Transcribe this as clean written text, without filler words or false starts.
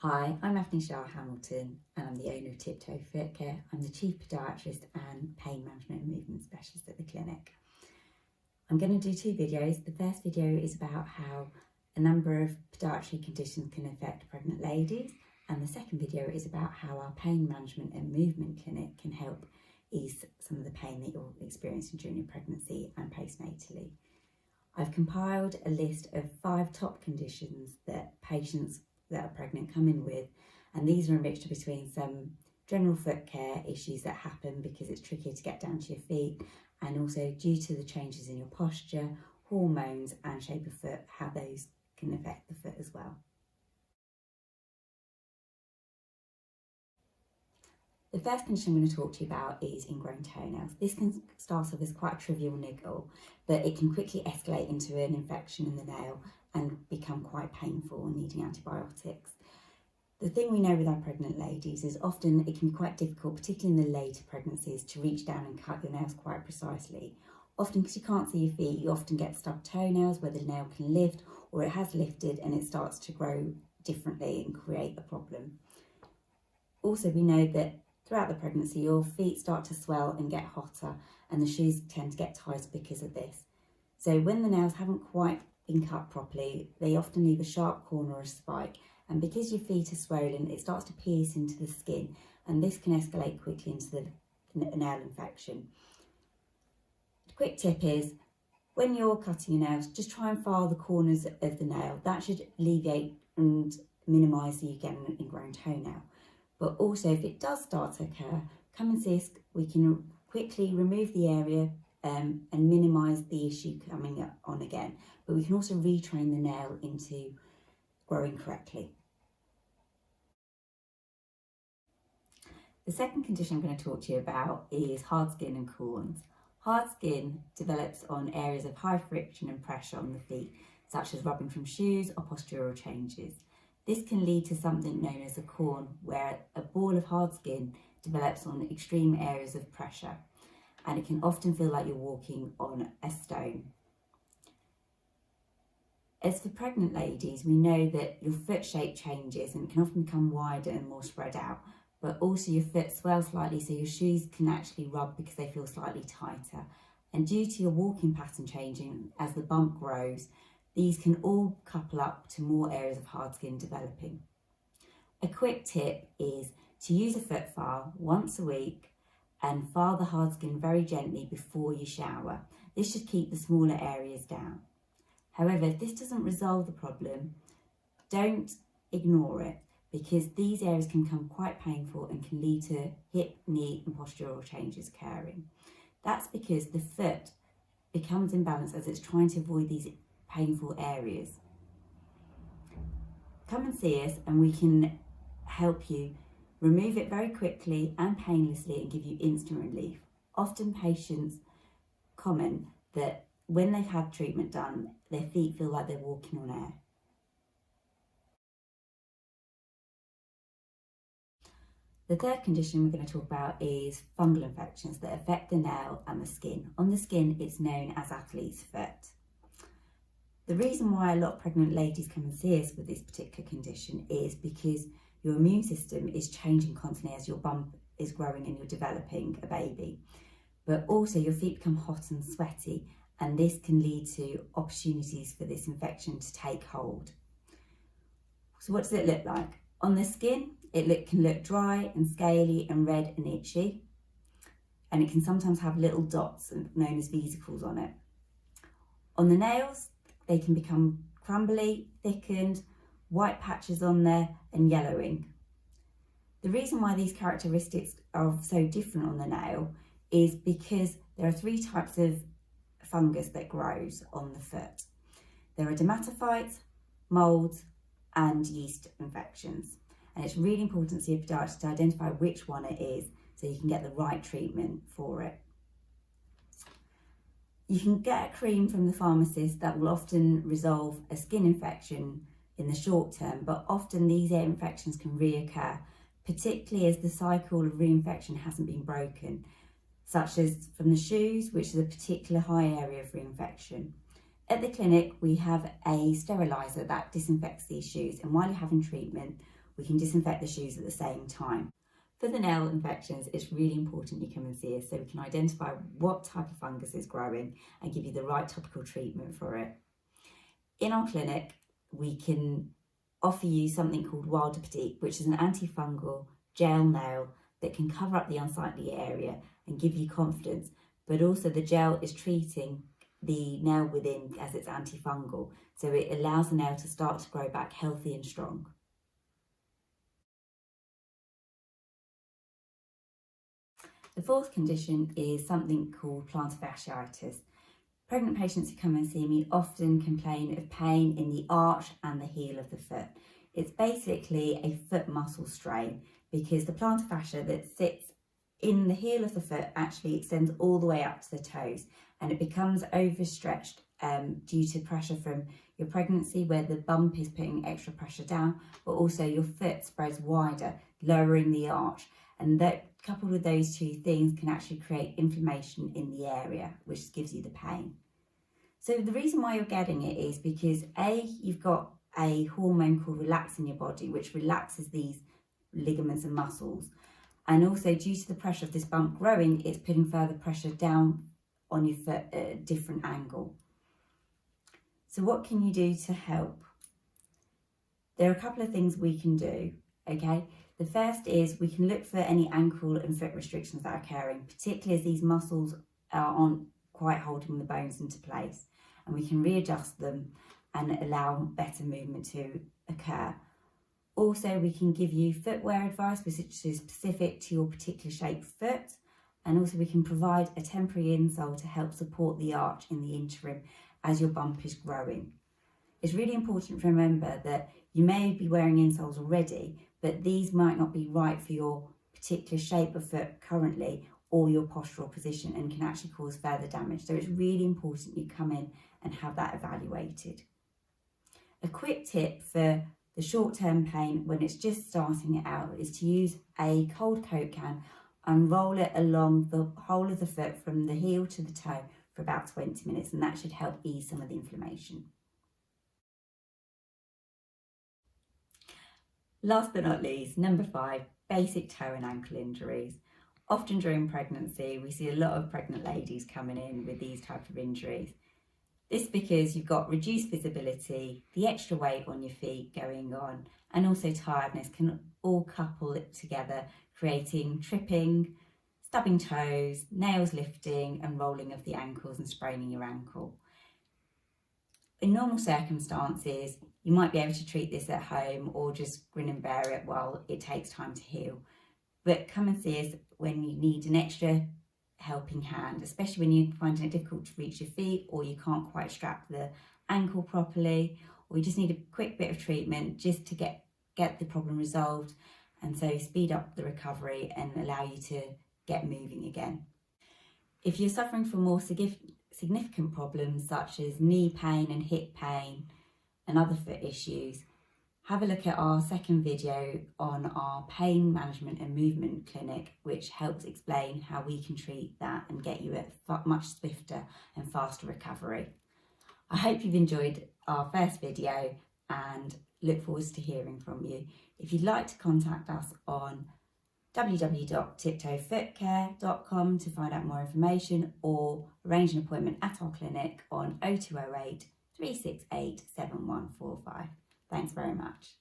Hi, I'm Anthony Hamilton and I'm the owner of Tiptoe Foot Care. I'm the Chief Podiatrist and Pain Management and Movement Specialist at the clinic. I'm going to do two videos. The first video is about how a number of podiatry conditions can affect pregnant ladies, and the second video is about how our pain management and movement clinic can help ease some of the pain that you're experiencing during your pregnancy and postnatally. I've compiled a list of 5 top conditions that patients that are pregnant come in with, and these are a mixture between some general foot care issues that happen because it's trickier to get down to your feet, and also due to the changes in your posture, hormones and shape of foot, how those can affect the foot as well. The first condition I'm going to talk to you about is ingrown toenails. This can start off as quite a trivial niggle, but it can quickly escalate into an infection in the nail and become quite painful and needing antibiotics. The thing we know with our pregnant ladies is often it can be quite difficult, particularly in the later pregnancies, to reach down and cut your nails quite precisely. Often because you can't see your feet, you often get stubbed toenails where the nail can lift, or it has lifted and it starts to grow differently and create a problem. Also, we know that throughout the pregnancy, your feet start to swell and get hotter, and the shoes tend to get tighter because of this. So when the nails haven't quite been cut properly, they often leave a sharp corner or a spike, and because your feet are swollen, it starts to pierce into the skin, and this can escalate quickly into the nail infection. The quick tip is, when you're cutting your nails, just try and file the corners of the nail. That should alleviate and minimise you getting an ingrown toenail. But also, if it does start to occur, come and see us. We can quickly remove the area and minimise the issue coming on again. But we can also retrain the nail into growing correctly. The second condition I'm going to talk to you about is hard skin and corns. Hard skin develops on areas of high friction and pressure on the feet, such as rubbing from shoes or postural changes. This can lead to something known as a corn, where a ball of hard skin develops on extreme areas of pressure, and it can often feel like you're walking on a stone. As for pregnant ladies, we know that your foot shape changes and can often become wider and more spread out, but also your foot swells slightly, so your shoes can actually rub because they feel slightly tighter. And due to your walking pattern changing as the bump grows, these can all couple up to more areas of hard skin developing. A quick tip is to use a foot file once a week and file the hard skin very gently before you shower. This should keep the smaller areas down. However, if this doesn't resolve the problem, don't ignore it, because these areas can become quite painful and can lead to hip, knee and postural changes occurring. That's because the foot becomes imbalanced as it's trying to avoid these painful areas. Come and see us and we can help you remove it very quickly and painlessly and give you instant relief. Often patients comment that when they've had treatment done, their feet feel like they're walking on air. The third condition we're going to talk about is fungal infections that affect the nail and the skin. On the skin, it's known as athlete's foot. The reason why a lot of pregnant ladies come and see us with this particular condition is because your immune system is changing constantly as your bump is growing and you're developing a baby. But also your feet become hot and sweaty, and this can lead to opportunities for this infection to take hold. So what does it look like? On the skin, it can look dry and scaly and red and itchy, and it can sometimes have little dots known as vesicles on it. On the nails, they can become crumbly, thickened, white patches on there and yellowing. The reason why these characteristics are so different on the nail is because there are 3 types of fungus that grows on the foot. There are dermatophytes, molds and yeast infections. And it's really important to see a podiatrist to identify which one it is so you can get the right treatment for it. You can get a cream from the pharmacist that will often resolve a skin infection in the short term, but often these ear infections can reoccur, particularly as the cycle of reinfection hasn't been broken, such as from the shoes, which is a particular high area of reinfection. At the clinic, we have a steriliser that disinfects these shoes, and while you're having treatment, We can disinfect the shoes at the same time. For the nail infections, it's really important you come and see us so we can identify what type of fungus is growing and give you the right topical treatment for it. In our clinic, we can offer you something called Wild Petite, which is an antifungal gel nail that can cover up the unsightly area and give you confidence, but also the gel is treating the nail within as it's antifungal, so it allows the nail to start to grow back healthy and strong. The fourth condition is something called plantar fasciitis. Pregnant patients who come and see me often complain of pain in the arch and the heel of the foot. It's basically a foot muscle strain because the plantar fascia that sits in the heel of the foot actually extends all the way up to the toes, and it becomes overstretched due to pressure from your pregnancy, where the bump is putting extra pressure down, but also your foot spreads wider, lowering the arch, and that coupled with those two things can actually create inflammation in the area, which gives you the pain. So the reason why you're getting it is because you've got a hormone called relaxin in your body, which relaxes these ligaments and muscles, and also due to the pressure of this bump growing, it's putting further pressure down on your foot at a different angle. So what can you do to help? There are a couple of things we can do, okay? The first is we can look for any ankle and foot restrictions that are occurring, particularly as these muscles aren't quite holding the bones into place, and we can readjust them and allow better movement to occur. Also, we can give you footwear advice which is specific to your particular shaped foot, and also we can provide a temporary insole to help support the arch in the interim as your bump is growing. It's really important to remember that you may be wearing insoles already, but these might not be right for your particular shape of foot currently or your postural position and can actually cause further damage. So it's really important you come in and have that evaluated. A quick tip for the short-term pain when it's just starting it out is to use a cold Coke can and roll it along the whole of the foot from the heel to the toe for about 20 minutes, and that should help ease some of the inflammation. Last but not least, number 5, basic toe and ankle injuries. Often during pregnancy, we see a lot of pregnant ladies coming in with these type of injuries. This is because you've got reduced visibility, the extra weight on your feet going on, and also tiredness can all couple it together, creating tripping, stubbing toes, nails lifting and rolling of the ankles and spraining your ankle. In normal circumstances, you might be able to treat this at home or just grin and bear it while it takes time to heal. But come and see us when you need an extra helping hand, especially when you're finding it difficult to reach your feet or you can't quite strap the ankle properly, or you just need a quick bit of treatment just to get the problem resolved, and so speed up the recovery and allow you to get moving again. If you're suffering from more significant problems such as knee pain and hip pain and other foot issues, have a look at our second video on our pain management and movement clinic, which helps explain how we can treat that and get you a much swifter and faster recovery. I hope you've enjoyed our first video and look forward to hearing from you. If you'd like to contact us on www.tiptoefootcare.com to find out more information or arrange an appointment at our clinic on 0208 368 7145. Thanks very much.